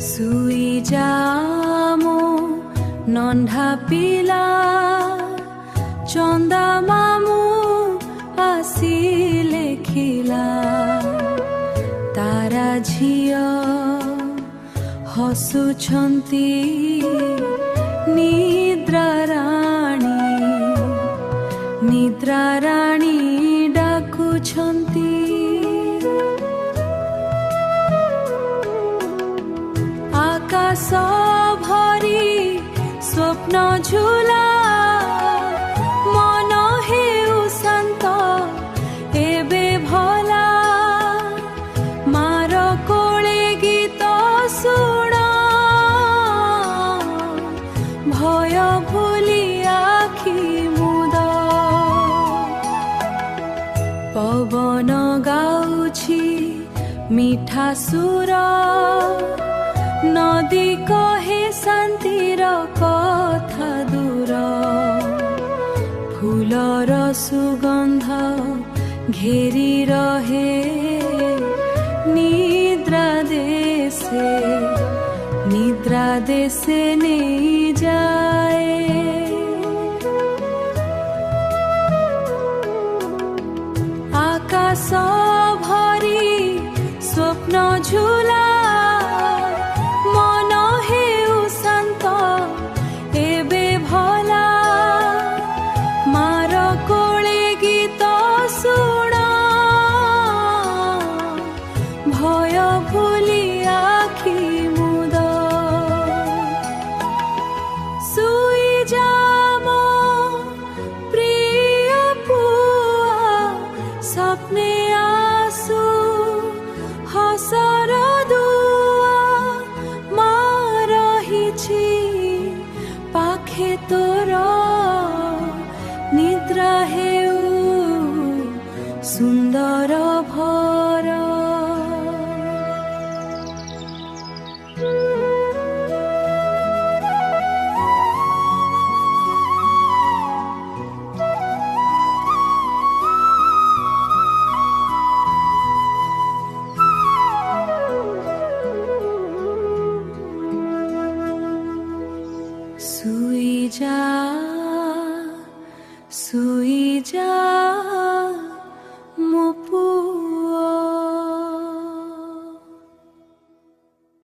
শুই যামো নন্ধা পিলা চন্দা মামু আসিলে খিলা তারা ঝিଅ ହସୁଛନ୍ତି ନିଦ୍ରା ରାଣୀ ଡାକୁଛନ୍ତି ଆକାଶ ଭରି ସ୍ୱପ୍ନ ଝୁଲା ମନ ହେଉ ଶାନ୍ତ ଏବେ ଭଲା ମାର କୋଳେ ଗୀତ ଶୁଣ ଭୟ ଭୁଲି ଆଖି ମୁଦ ପବନ ଗାଉଛି ମିଠା ସୁର নদী কহে শান্তির কথা দূর ফুলর সুগন্ধ ঘেরি রহে নিদ্রা দেশে নেই যায় আকাশ ভরি স্বপ্ন ঝুল